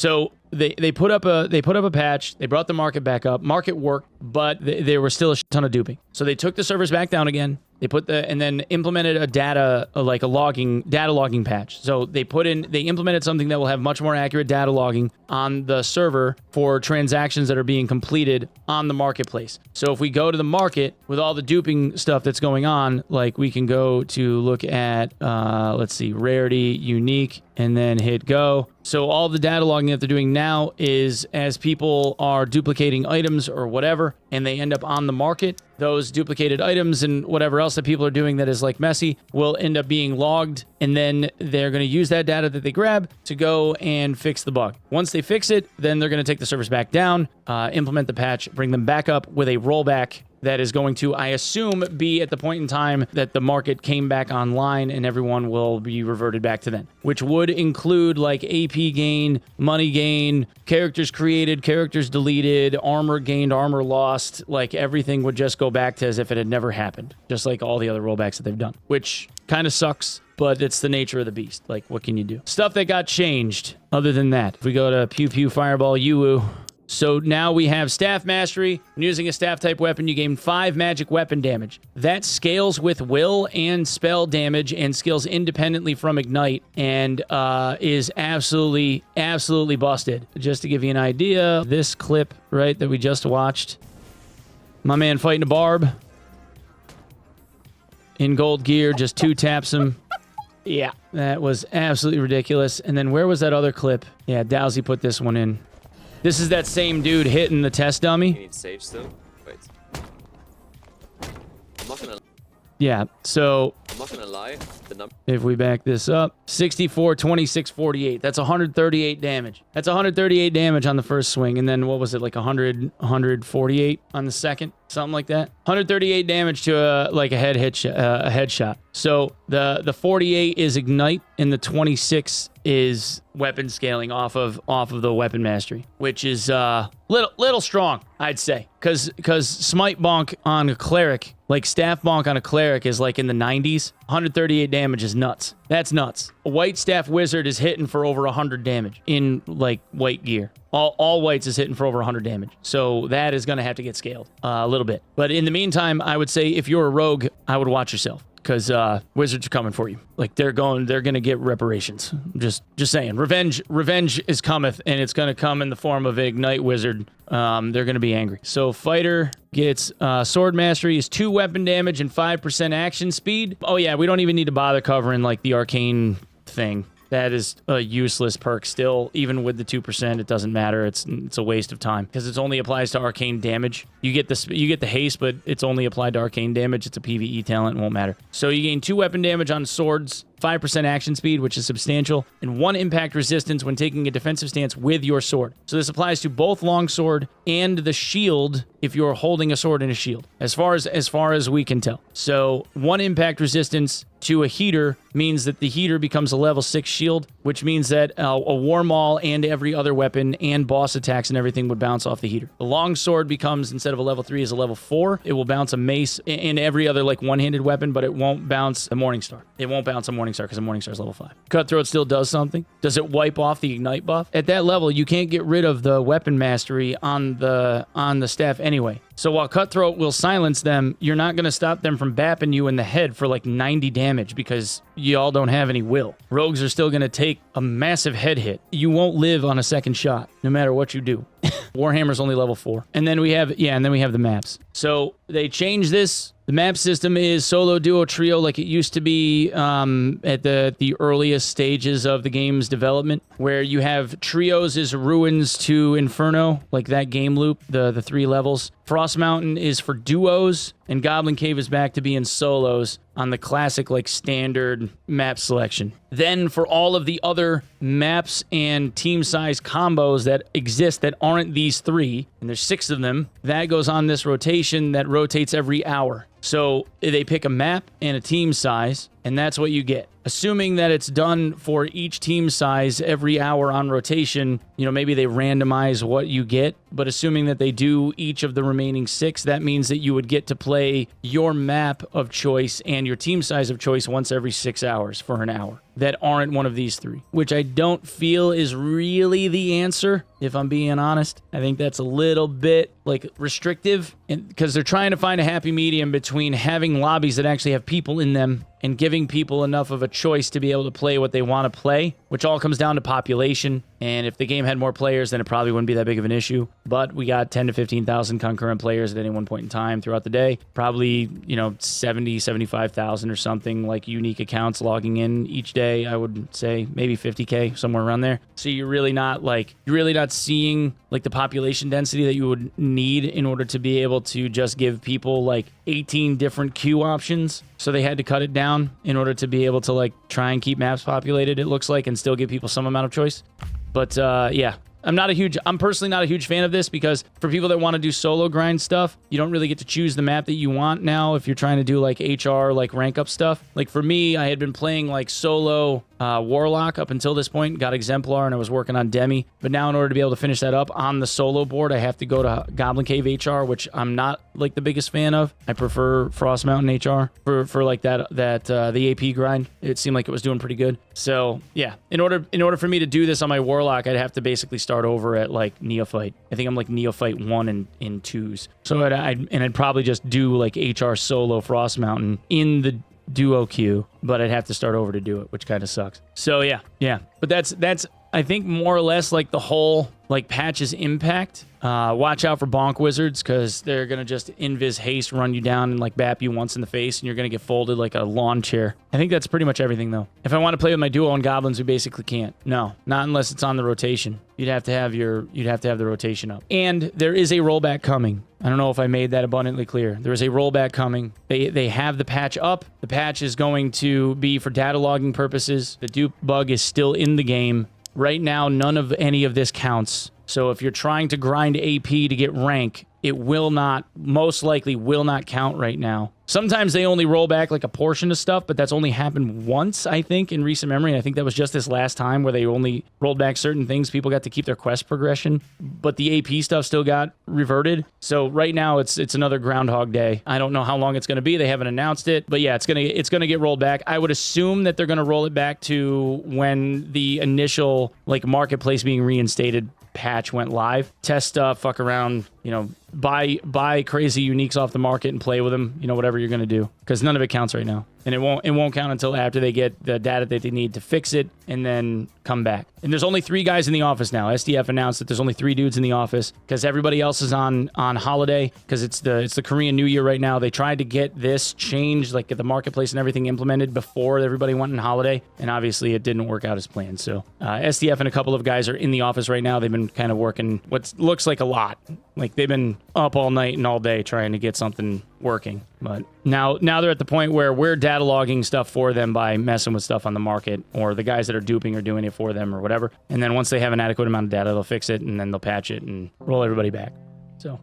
So they put up a patch. They brought the market back up. Market worked, but there was still a ton of duping. So they took the servers back down again. They and then implemented a data logging patch. So they implemented something that will have much more accurate data logging on the server for transactions that are being completed on the marketplace. So if we go to the market with all the duping stuff that's going on, like we can go to look at, let's see, rarity, unique, and then hit go. So all the data logging that they're doing now is as people are duplicating items or whatever, and they end up on the market, those duplicated items and whatever else that people are doing that is like messy will end up being logged, and then they're going to use that data that they grab to go and fix the bug. Once they fix it, then they're going to take the servers back down, implement the patch, bring them back up with a rollback that is going to, I assume, be at the point in time that the market came back online and everyone will be reverted back to then, which would include like AP gain, money gain, characters created, characters deleted, armor gained, armor lost. Like everything would just go back to as if it had never happened, just like all the other rollbacks that they've done, which kind of sucks, but it's the nature of the beast. Like, what can you do? Stuff that got changed other than that. If we go to Pew Pew Fireball Yu-Woo, so now we have Staff Mastery. When using a staff type weapon, you gain 5 magic weapon damage. That scales with will and spell damage and scales independently from Ignite and is absolutely busted. Just to give you an idea, this clip, right, that we just watched, my man fighting a barb in gold gear, just 2 taps him. Yeah, that was absolutely ridiculous. And then where was that other clip? Yeah, Dowsy put this one in. This is that same dude hitting the test dummy. You need save still? Wait. I'm not gonna... Yeah, so... I'm not gonna lie. The number... If we back this up, 64, 26, 48. That's 138 damage. That's 138 damage on the first swing. And then what was it, like 148 on the second? Something like that. 138 damage to a headshot. So the 48 is Ignite, and the 26 is weapon scaling off of the weapon mastery, which is little strong, I'd say, because smite bonk on a cleric, like staff bonk on a cleric, is like in the 90s. 138 damage is nuts. That's nuts. A white staff wizard is hitting for over 100 damage in like white gear. All whites is hitting for over 100 damage. So that is going to have to get scaled a little bit. But in the meantime, I would say if you're a rogue, I would watch yourself, because wizards are coming for you. Like they're going to get reparations. Just saying. Revenge is cometh, and it's going to come in the form of an Ignite wizard. They're going to be angry. So fighter gets sword mastery is 2 weapon damage and 5% action speed. Oh yeah, we don't even need to bother covering like the arcane thing. That is a useless perk still. Even with the 2%, it doesn't matter. It's a waste of time because it only applies to arcane damage. You get the haste, but it's only applied to arcane damage. It's a PvE talent, it won't matter. So you gain 2 weapon damage on swords, 5% action speed, which is substantial, and 1 impact resistance when taking a defensive stance with your sword. So this applies to both longsword and the shield if you're holding a sword and a shield, as far as we can tell. So 1 impact resistance to a heater means that the heater becomes a level 6 shield, which means that a war maul and every other weapon and boss attacks and everything would bounce off the heater. The longsword becomes, instead of a level 3, is a level 4. It will bounce a mace and every other like one-handed weapon, but it won't bounce the Morningstar. It won't bounce a Morningstar because the Morningstar is level 5. Cutthroat still does something. Does it wipe off the Ignite buff? At that level, you can't get rid of the weapon mastery on the staff anyway. So while Cutthroat will silence them, you're not going to stop them from bapping you in the head for like 90 damage because y'all don't have any will. Rogues are still going to take a massive head hit. You won't live on a second shot, no matter what you do. Warhammer's only level 4. And then we have the maps. So they changed this. The map system is solo, duo, trio like it used to be at the earliest stages of the game's development, where you have trios is Ruins to Inferno, like that game loop, the 3 levels. Frost Mountain is for duos, and Goblin Cave is back to being solos on the classic like standard map selection. Then for all of the other maps and team size combos that exist that aren't these 3, and there's 6 of them, that goes on this rotation that rotates every hour. So they pick a map and a team size, and that's what you get. Assuming that it's done for each team size every hour on rotation, maybe they randomize what you get, but assuming that they do each of the remaining 6, that means that you would get to play your map of choice and your team size of choice once every 6 hours for an hour. that aren't one of these three, which I don't feel is really the answer, if I'm being honest. I think that's a little bit like restrictive, because they're trying to find a happy medium between having lobbies that actually have people in them and giving people enough of a choice to be able to play what they want to play, which all comes down to population. And if the game had more players, then it probably wouldn't be that big of an issue. But we got 10 to 15,000 concurrent players at any one point in time throughout the day. Probably, 70, 75,000 or something, like unique accounts logging in each day. I would say maybe 50K, somewhere around there. So you're really not seeing like the population density that you would need in order to be able to just give people like 18 different queue options. So they had to cut it down in order to be able to like try and keep maps populated, it looks like, and still give people some amount of choice. But yeah, I'm personally not a huge fan of this, because for people that want to do solo grind stuff, you don't really get to choose the map that you want now if you're trying to do like HR, like rank up stuff. Like for me, I had been playing like solo Warlock up until this point, got Exemplar, and I was working on Demi. But now in order to be able to finish that up on the solo board, I have to go to Goblin Cave HR, which I'm not like the biggest fan of. I prefer Frost Mountain HR for like the AP grind. It seemed like it was doing pretty good. So yeah, in order for me to do this on my Warlock, I'd have to basically start over at like Neophyte. I think I'm like Neophyte 1 and in 2s. So I'd probably just do like HR solo Frost Mountain in the duo queue, but I'd have to start over to do it, which kind of sucks. So yeah. But that's I think more or less like the whole like patch's impact. Watch out for bonk wizards, because they're gonna just invis haste, run you down, and like bap you once in the face, and you're gonna get folded like a lawn chair. I think that's pretty much everything though. If I want to play with my duo and goblins, we basically can't. No, not unless it's on the rotation. You'd have to have the rotation up. And there is a rollback coming. I don't know if I made that abundantly clear. There is a rollback coming. They have the patch up. The patch is going to be for data logging purposes. The dupe bug is still in the game. Right now, none of any of this counts. So if you're trying to grind AP to get rank, it most likely will not count right now. Sometimes they only roll back like a portion of stuff, but that's only happened once, I think, in recent memory. And I think that was just this last time where they only rolled back certain things. People got to keep their quest progression, but the AP stuff still got reverted. So right now it's another Groundhog Day. I don't know how long it's going to be. They haven't announced it, but yeah, it's gonna get rolled back. I would assume that they're going to roll it back to when the initial like marketplace being reinstated patch went live. Test stuff, fuck around, buy crazy uniques off the market and play with them, whatever you're going to do, because none of it counts right now. And it won't count until after they get the data that they need to fix it and then come back. And there's only 3 guys in the office now. SDF announced that there's only 3 dudes in the office because everybody else is on holiday, because it's the Korean New Year right now. They tried to get this changed, like get the marketplace and everything implemented before everybody went on holiday, and obviously it didn't work out as planned. So SDF and a couple of guys are in the office right now. They've been kind of working what looks like a lot. Like they've been up all night and all day trying to get something working. But now they're at the point where we're data logging stuff for them by messing with stuff on the market, or the guys that are duping are doing it for them or whatever. And then once they have an adequate amount of data, they'll fix it and then they'll patch it and roll everybody back. So